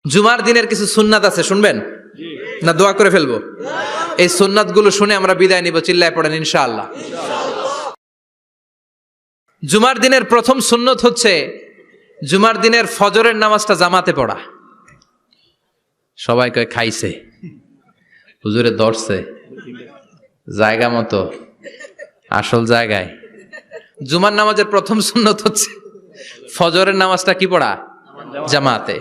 জুমার দিনের কিছু সুন্নাত আছে, শুনবেন না দোয়া করে ফেলবো? এই সুন্নাত গুলো শুনে আমরা বিদায় নিব, চিল্লায় পড়েন ইনশাআল্লাহ। জুমার দিনের প্রথম সুন্নত হচ্ছে জুমার দিনের ফজরের নামাজটা জামাতে পড়া। সবাই কয় খাইছে, হুজুরে ধরছে জায়গা মতো, আসল জায়গায়। জুমার নামাজের প্রথম সুন্নত হচ্ছে ফজরের নামাজটা কি পড়া? জামাতে।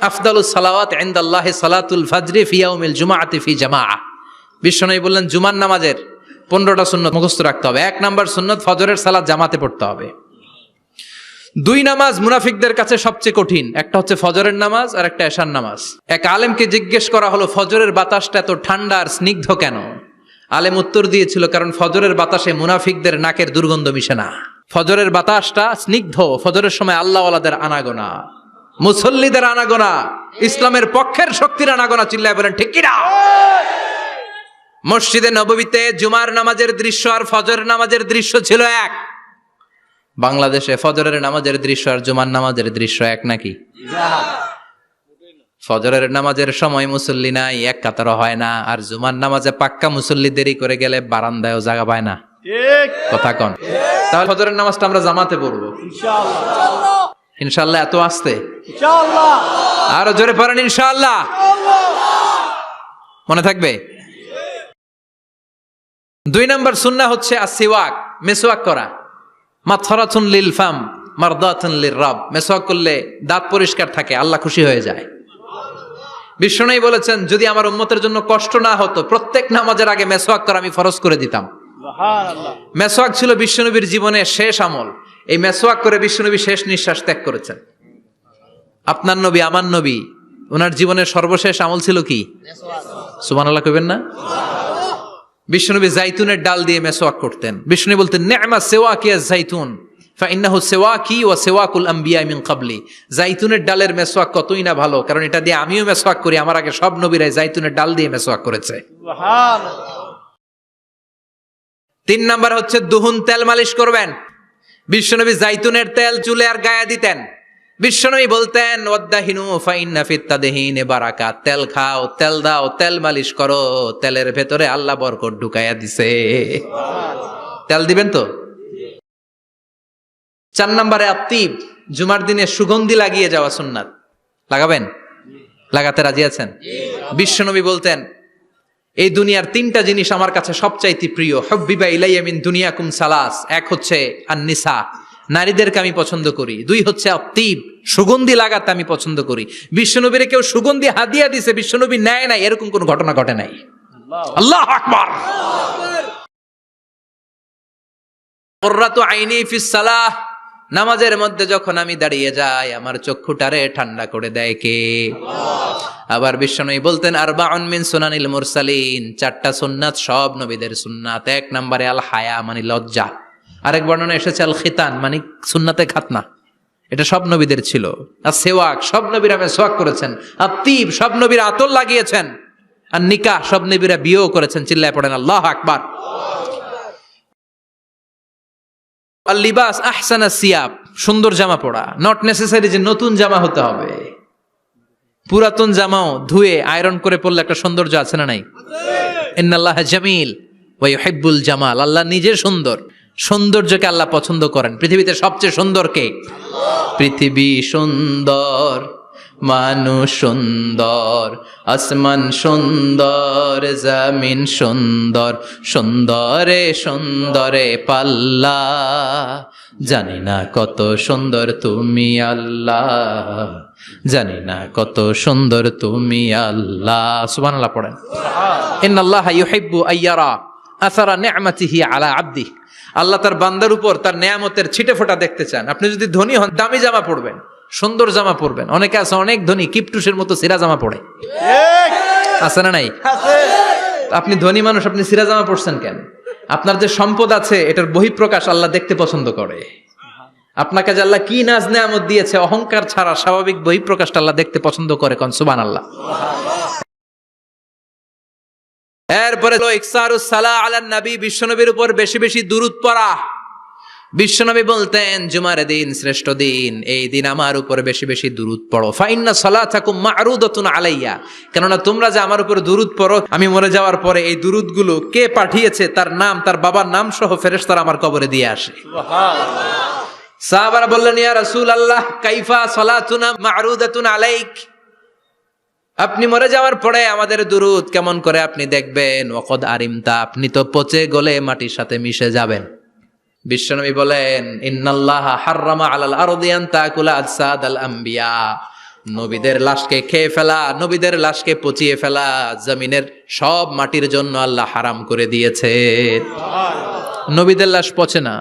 আফদালুস সালাওয়াত ইনদাল্লাহি সালাতুল ফাজরি ফি ইয়াউমিল জুমআতি ফি জামাআহ। বিশ্বনবী বললেন জুমার নামাজের 15টা সুন্নত মুখস্থ রাখতে হবে। 1 নাম্বার সুন্নত ফজরের সালাত জামাতে পড়তে হবে। 2 নামাজ মুনাফিকদের কাছে সবচেয়ে কঠিন, একটা হচ্ছে ফজরের নামাজ আর একটা এশার নামাজ। এক আলেমকে জিজ্ঞেস করা হলো ফজরের বাতাসটা এত ঠান্ডা আর স্নিগ্ধ কেন? আলেম উত্তর দিয়েছিল, কারণ ফজরের বাতাসে মুনাফিকদের নাকের দুর্গন্ধ মিশে না। ফজরের বাতাসটা স্নিগ্ধ, ফজরের সময় আল্লাহওয়ালাদের আনাগোনা, মুসল্লিদের আনাগোনা, ইসলামের পক্ষের শক্তির আনাগোনা। চিল্লায় বলেন ঠিক কিনা? মসজিদে নববীতে জুমার নামাজের দৃশ্য আর ফজরের নামাজের দৃশ্য ছিল এক। বাংলাদেশে ফজরের নামাজের দৃশ্য আর জুমার নামাজের দৃশ্য এক নাকি? ফজরের নামাজের সময় মুসল্লি নাই, এক কাতারও হয় না। আর জুমার নামাজে পাক্কা মুসল্লি দেরি করে গেলে বারান্দায়ও জায়গা পায় না। কথা কন? তাহলে ফজরের নামাজটা আমরা জামাতে পড়বো ইনশাআল্লাহ। ইনশাআল্লাহ এত আসতে ইনশাআল্লাহ, আরো জোরে পড়েন ইনশাআল্লাহ। মনে থাকবে? 2 নাম্বার সুন্নাহ হচ্ছে আসওয়াক, মেসওয়াক করা। মাথরাতুন লিল ফাম মারদাতুন লির রব। মেসওয়াক করলে দাঁত পরিষ্কার থাকে, আল্লাহ খুশি হয়ে যায়। বিশ্বনবী বলেছেন, যদি আমার উম্মতের জন্য কষ্ট না হতো প্রত্যেক নামাজের আগে মেসওয়াক করা আমি ফরজ করে দিতাম। সুবহানাল্লাহ। মেসওয়াক ছিল বিশ্বনবীর জীবনের শেষ আমল। এই মেসওয়াক করে বিশ্বনবী শেষ নিঃশ্বাস ত্যাগ করেছেন। আপনার নবী, আমার নবী, ওনার জীবনের সর্বশেষ আমল ছিল কি? সুবহানাল্লাহ কইবেন না? বিশ্বনবী জাইতুনের ডাল দিয়ে মেসওয়াক করতেন। বিশ্বনবী বলতেন, নি'মা সিওয়াকিয়া জাইতুন ফাইন্নাহু সিওয়াকি ওয়া সিওয়াকুল আমবিয়া মিন ক্বাবলি। জাইতুনের ডালের মেসওয়াক কতই না ভালো, কারণ এটা দিয়ে আমিও মেসওয়াক করি, আমার আগে সব নবীরাই জাইতুনের ডাল দিয়ে মেসওয়াক করেছে। সুবহানাল্লাহ। 3 নাম্বার হচ্ছে দুহুন, তেল মালিশ করবেন। বিশ্বনবী জাইতুনের তেল চুলে আর গায়ে দিতেন। বিশ্বনবী বলতেন, ওয়াদ্দাহিনু ফাইন্না ফিত তাদহিনে বারাকাত। তেল খাও, তেল দাও, তেল মালিশ করো, তেলের ভেতরে আল্লাহ বরকত ঢুকাইয়া দিছে। তেল দিবেন তো? 4 নম্বরে আত্তিব, জুমার দিনে সুগন্ধি লাগিয়ে যাওয়া সুন্নাত। লাগাবেন? লাগাতে রাজি আছেন? বিশ্বনবী বলতেন, এই দুনিয়ার 3টা জিনিস আমার কাছে সবচাইতে প্রিয়। হুব্বিবা ইলাইয়া মিন দুনিয়াকুম সালাস। 1 হচ্ছে আন-নিসা, নারীদেরকে আমি পছন্দ করি। 2 হচ্ছে আত্তিব, সুগন্ধি লাগাতে আমি পছন্দ করি। বিশ্বনবীরে কেউ সুগন্ধি হাদিয়া দিছে, বিশ্বনবী নেয় নাই, এরকম কোন ঘটনা ঘটে নাই। আল্লাহু আকবার। কুররাতু আইনি ফিস সালাহ। নামাজের মধ্যে যখন আমি দাঁড়িয়ে যাই আমার চক্ষুটারে ঠান্ডা করে দেয় কে? আবার বিশ্বনবী বলতেন, আরবাউন মিন সুনানিল মুরসালিন। 4টা সুন্নাত সব নবীদের সুন্নাত। 1 নম্বরে আল হায়া, মানে লজ্জা। আরেক বর্ণনা এসেছে আল খিতান, মানে সুন্নাতে খাতনা, এটা সব নবীদের ছিল। আর সেওয়াক, সব নবীরা মেসওয়াক করেছেন। আত্তিব, সব নবীরা আতর লাগিয়েছেন। আর নিকাহ, সব নবীরা বিয়েও করেছেন। চিল্লায় পড়েন আল্লাহু আকবার। আর লিবাস আহসানা সিয়াব, সুন্দর জামা পরা। নট নেসেসারি যে নতুন জামা হতে হবে, পুরাতন জামাও ধুয়ে আয়রন করে পরলে একটা সৌন্দর্য আছে না নাই? ইন্নাল্লাহা জামিল ওয়া ইউহিব্বুল জামাল। আল্লাহ নিজে সুন্দর, সৌন্দর্যকে আল্লাহ পছন্দ করেন। পৃথিবীতে সবচেয়ে সুন্দর কে? পৃথিবী সুন্দর, মানুষ সুন্দর, আসমান সুন্দর, জমিন সুন্দর, সুন্দরে সুন্দরে পাল্লা। জানি না কত সুন্দর তুমি আল্লাহ, জানি না কত সুন্দর তুমি আল্লাহ। সুবহানাল্লাহ পড়েন। ইন্নাল্লাহা ইউহিব্বু আইয়ারা আসারা নি'মাতিহি আলা আবদি। আল্লাহ তার বান্দার উপর তার নেয়ামতের ছিটে ফোঁটা দেখতে চান। আপনি যদি ধনী হন, দামি জামা পরবেন, সুন্দর জামা পরবেন। অনেকে আছে অনেক ধনী, কিপটুসের মতো সিরা জামা পরে, আছে না নাই? আপনি ধনী মানুষ, আপনি সিরা জামা পরছেন কেন? আপনার যে সম্পদ আছে এটার বহিঃপ্রকাশ আল্লাহ দেখতে পছন্দ করে। আপনাকে যে আল্লাহ কি নাজ নেয়ামত দিয়েছে, অহংকার ছাড়া স্বাভাবিক বহিঃপ্রকাশটা আল্লাহ দেখতে পছন্দ করে। কোন সুবহানাল্লাহ। এরপরে ইকসারুস সালাহ আলান নবী, বিশ্বনবীর উপর বেশি বেশি দুরূদ পড়া। বিশ্বনবী বলতেন জুমার দিন শ্রেষ্ঠ দিন, এই দিন আমার উপরে বেশি বেশি দুরূদ পড়ো। ফাইন্না সালাতাকুম মা'রুদাতুন আলাইয়া, কেননা তোমরা যে আমার উপরে দুরূদ পড়ো, আমি মরে যাওয়ার পরে এই দুরূদগুলো কে পাঠিয়েছে তার নাম, তার বাবার নাম সহ ফেরেশতারা আমার কবরে দিয়ে আসে। সুবহানাল্লাহ। সাহাবারা বললেন ইয়া রাসূলুল্লাহ কাইফা সালাতুনা মা'রুদাতুন আলাইক, আপনি মরে যাওয়ার পরে আমাদের দুরূদ কেমন করে আপনি দেখবেন? ওয়াকাদ আরিমতা, আপনি তো পচে গলে মাটির সাথে মিশে যাবেন। বিশ্বনবী বলেন ইন্নাল্লাহা হাররামা আলাল আরদি আন তাকুলা আজসাদাল আম্বিয়া, নবীদের লাশকে খেয়ে ফেলা, নবীদের লাশকে পচিয়ে ফেলা জমিনের সব মাটির জন্য আল্লাহ হারাম করে দিয়েছে। নবীদের লাশ পচে না,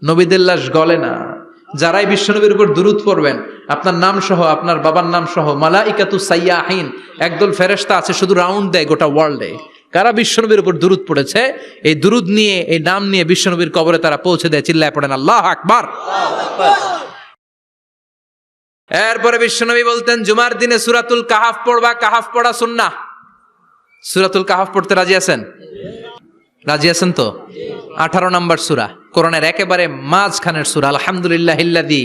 নবীদের লাশ গলে না। যারাই বিশ্বনবীর উপর দুরূদ পড়বেন, আপনার নাম সহ, আপনার বাবার নাম সহ, মালাইকাতু সাইয়াহিন, একদল ফেরেশতা আছে শুধু রাউন্ড দেয় গোটা ওয়ার্ল্ডে। কারা বিশ্বনবীর উপর দুরূদ পড়েছে, এই দুরূদ নিয়ে, এই নাম নিয়ে বিশ্বনবীর কবরে তারা পৌঁছে দেয়। চিল্লায় পড়েন আল্লাহু আকবার। এরপরে বিশ্বনবী বলতেন জুমার দিনে সূরাতুল কাহাফ পড়বা, কাহাফ পড়া সুন্নাহ। সূরাতুল কাহাফ পড়তে রাজি আছেন? রাজি আছেন তো? 18 নম্বর সূরা, কোরআনের একেবারে মাঝখানের সূরা। আলহামদুলিল্লাহিল্লাযী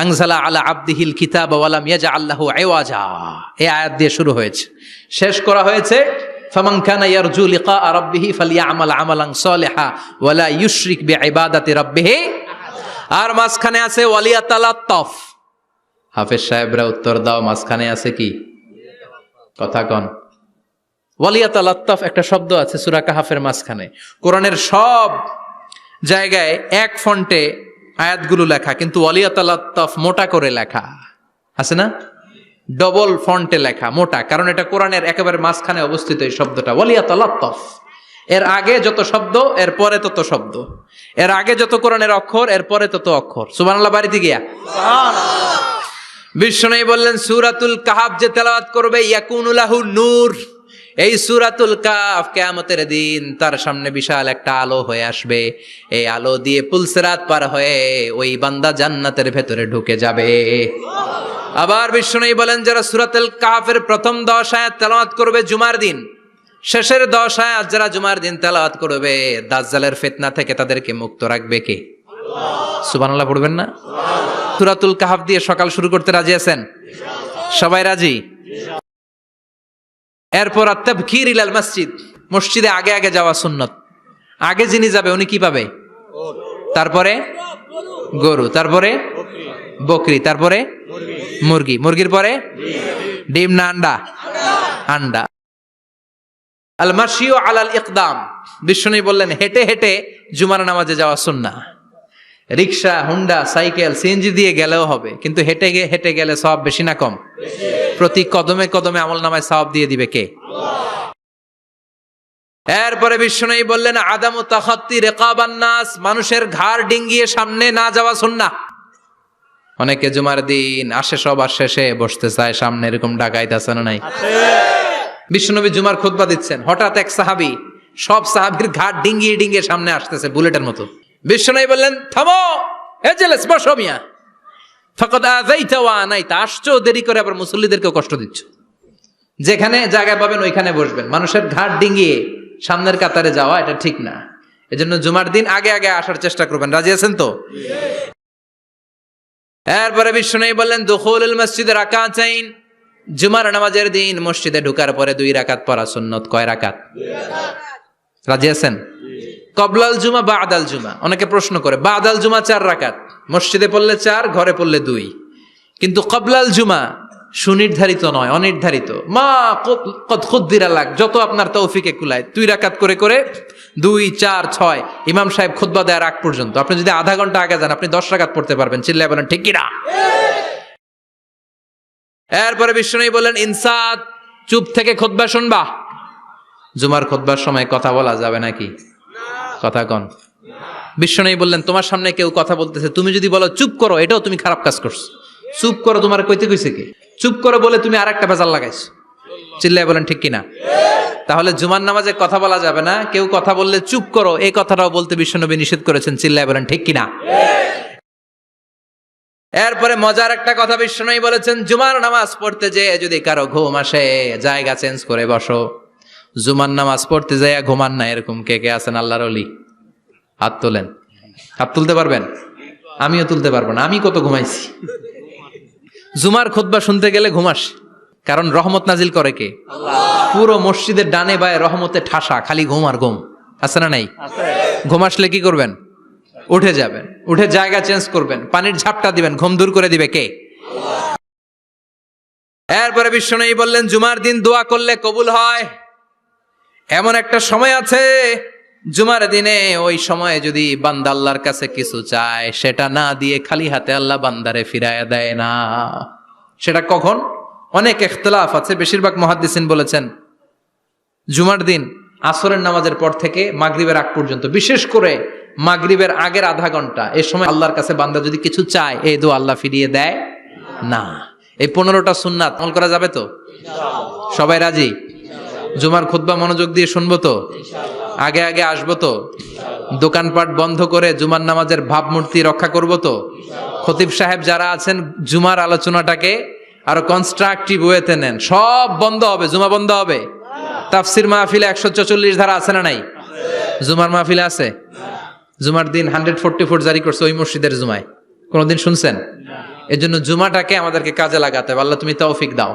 আনজালা আলা আবদিহিল কিতাবা ওয়া লাম ইয়াজআল লাহু ইওয়াজা, এই আয়াত দিয়ে শুরু হয়েছে, শেষ করা হয়েছে ফামান কানা ইয়ারজু লিকা রাব্বিহি ফালইয়ামাল আমালান সালিহা ওয়া লা ইউশরিক বিইবাদাতি রাব্বিহি। আর মাঝখানে আছে ওয়ালিয়াতালাত্তাফ। হাফেজ সাহেবরা উত্তর দাও, মাঝখানে আছে কি? কথা কন। ওয়ালিয়াতালাত্তাফ একটা শব্দ আছে সূরা কাহাফের মাঝখানে। কোরআনের সব জায়গায় এক ফন্টে আয়াতগুলো লেখা, কিন্তু ওয়ালিয়াতালাত্তাফ মোটা করে লেখা আছে না? ডবল ফন্টে লেখা, মোটা, কারণ এটা কোরআনের একেবারে মাঝখানে অবস্থিত এই শব্দটা ওয়ালিয়াতালাত্তাফ। এর আগে যত শব্দ, এর পরে তত শব্দ, এর আগে যত কোরআনের অক্ষর, এর পরে তত অক্ষর। সুবহানাল্লাহ বাড়িতে গিয়া সুবহানাল্লাহ। বিশ্বনবী বললেন সূরাতুল কাহাফ যে তেলাওয়াত করবে ইয়াকুনু লাহু নূর, এই সূরাতুল কাহাফ কিয়ামতের দিন তার সামনে বিশাল একটা আলো হয়ে আসবে। এই আলো দিয়ে পুলসিরাত পার হয়ে ওই বান্দা জান্নাতের ভেতরে ঢুকে যাবে। আবার বিশ্বনবী বলেন যারা সূরাতুল কাহাফের প্রথম 10 আয়াত তেলাওয়াত করবে জুমার দিন, শেষের 10 আয়াত যারা জুমার দিন তেলাওয়াত করবে, দাজ্জালের ফিতনা থেকে তাদেরকে মুক্ত রাখবে কে? আল্লাহ। সুবহানাল্লাহ পড়বেন না? সুবহানাল্লাহ। সূরাতুল কাহাফ দিয়ে সকাল শুরু করতে রাজি আছেন? সবাই রাজি? এরপর আত-তাবকির ইলাল মসজিদ, মসজিদে আগে আগে যাওয়া সুন্নত। আগে যিনি যাবে উনি কি পাবে? তারপরে গরু, তারপরে বকরি, তারপরে মুরগি, মুরগির পরে ডিম না আন্ডা? আন্ডা। আল মাশিউ আলাল ইকদাম, বিশ্বনবী বললেন হেঁটে হেঁটে জুমার নামাজে যাওয়া সুন্নাহ। রিকশা, হুন্ডা, সাইকেল, সিএনজি দিয়ে গেলেও হবে, কিন্তু হেঁটে হেঁটে গেলে সওয়াব বেশি না কম? প্রতি কদমে কদমে আমলনামায় সওয়াব দিয়ে দিবে কে? আল্লাহ। এরপরে বিশ্বনবী বললেন আদামু তাখাত্তি রিকাবান নাস, মানুষের ঘাড় ডিঙ্গিয়ে সামনে না যাওয়া সুন্নাহ। অনেকে জুমার দিন আসে সবার শেষে বসতে চায় সামনে, এরকম ডাকাইত আছে না নাই? বিশ্বনবী জুমার খুতবা দিচ্ছেন, হঠাৎ এক সাহাবী সব সাহাবীর ঘাড় ডিঙ্গিয়ে ডিঙ্গিয়ে সামনে আসতেছে বুলেটের মতো। বিশ্বনবী বললেন থামো, এজেলেস বসো মিয়া, ফাকাদ আযাইতা ওয়া আনাইতা, আসছো দেরি করে আবার মুসল্লিদেরকেও কষ্ট দিচ্ছ। যেখানে জায়গা পাবেন ওইখানে বসবেন, মানুষের ঘাড় ডিঙ্গিয়ে সামনের কাতারে যাওয়া এটা ঠিক না। এজন্য জুমার দিন আগে আগে আসার চেষ্টা করবেন। রাজি আছেন তো? এরপরে বিশ্বনবী বললেন দুখুলুল মসজিদে রাকাতাইন, জুমার নামাজের দিন মসজিদে ঢোকার পরে 2 রাকাত পড়া সুন্নত। কয় রাকাত? 2 রাকাত। রাজি আছেন? কবলাল জুমা বাদাল জুমা, অনেকে প্রশ্ন করে বাদাল জুমা 4 রাকাত, মসজিদে পড়লে 4, ঘরে পড়লে 2, কিন্তু কবলাল জুমা সুনির্ধারিত নয়, অনির্ধারিত। মা কদ খুদ্দিরা লাক, যত আপনার তৌফিকে কুলায় 2 রাকাত করে করে 2, 4, 6 ইমাম সাহেব খুতবা দেওয়ার আগ পর্যন্ত। আপনি যদি আধা ঘন্টা আগে যান আপনি 10 রাকাত পড়তে পারবেন। চিল্লায় বলেন ঠিক কিনা? এরপরে বিশ্বনবী বললেন ইনসাত, চুপ থেকে খুতবা শুনবা। জুমার খুতবার সময় কথা বলা যাবে নাকি? কথা কন। বিশ্বনবী বললেন তোমার সামনে কেউ কথা বলতেছে, তুমি যদি বলো চুপ করো, এটাও তুমি খারাপ কাজ করছো। চুপ করো তোমার কইতে কইছে কে? চুপ করো বলে তুমি আরেকটা ভেজাল লাগাইছো। চিল্লায় বলেন ঠিক কিনা? তাহলে জুমার নামাজে কথা বলা যাবে না, কেউ কথা বললে চুপ করো এই কথাটাও বলতে বিশ্বনবী নিষেধ করেছেন। চিল্লায় বলেন ঠিক কিনা? এরপরে মজার একটা কথা বিশ্বনবী বলেছেন, জুমার নামাজ পড়তে যেয়ে যদি কারো ঘুম আসে জায়গা চেঞ্জ করে বসো। জুমার নামাজ পড়তে যাইয়া ঘুমান না, এরকম কে কে আছেন আল্লাহর ওলি? হাত তোলেন, হাত তুলতে পারবেন? আমিও তুলতে পারবো না, আমি কত ঘুমাইছি। জুমার খুতবা শুনতে গেলে ঘুমাস, কারণ রহমত নাজিল করে কে? পুরো মসজিদের ডানে বায়ে রহমতে ঠাসা, খালি ঘুম আর ঘুম। আছে না নাই? ঘুম আসলে কি করবেন? উঠে যাবেন, উঠে জায়গা চেঞ্জ করবেন, পানির ঝাপটা দিবেন, ঘুম দূর করে দিবে কে? এরপরে বিশ্বনবী বললেন, জুমার দিন দোয়া করলে কবুল হয়। এমন একটা সময় আছে জুমার দিনে, ওই সময়ে যদি বান্দা আল্লাহর কাছে কিছু চায়, সেটা না দিয়ে খালি হাতে আল্লাহ বান্দারে ফিরাইয়া দেয় না। সেটা কখন? অনেক ইখতিলাফ আছে, বেশিরভাগ মুহাদ্দিসিন বলেছেন জুমার দিন আসরের নামাজের পর থেকে মাগরিবের আগ পর্যন্ত, বিশেষ করে মাগরিবের আগের আধা ঘন্টা, এই সময় আল্লাহর কাছে বান্দা যদি কিছু চায়, এই দোয়া আল্লাহ ফিরিয়ে দেয় না। এই 15টা সুন্নাত আমল করা যাবে তো? সবাই রাজি? জুমার খুতবা মনোযোগ দিয়ে শুনবো তো? আগে আগে আসবো তো? দোকানপাট বন্ধ করে জুমার নামাজের ভাবমূর্তি রক্ষা করবো তো? খতিব সাহেব যারা আছেন, জুমার আলোচনাটাকে আরো কনস্ট্রাকটিভ ওয়েতে নেন। সব বন্ধ হবে, জুমা বন্ধ হবে। তাফসির মাহফিলে 144 ধারা আছে না নাই? জুমার মাহফিলে আছে? জুমার দিন 144 জারি করছে ওই মসজিদের জুমায়, কোনদিন শুনছেন? এর জন্য জুমাটাকে আমাদেরকে কাজে লাগাতে হবে। আল্লাহ তুমি তৌফিক দাও।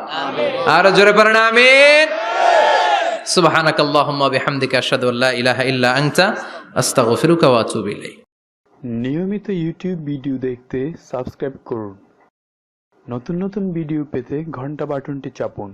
আরো জোরে পড়েন আমিন। সুবহানাকাল্লাহুম্মা বিহামদিকা আশহাদু আল্লা ইলাহা ইল্লা আনতা আস্তাগফিরুকা ওয়া আতুবু ইলাইক। নিয়মিত ইউটিউব ভিডিও দেখতে সাবস্ক্রাইব করুন। নতুন নতুন ভিডিও পেতে ঘন্টা বাটনটি চাপুন।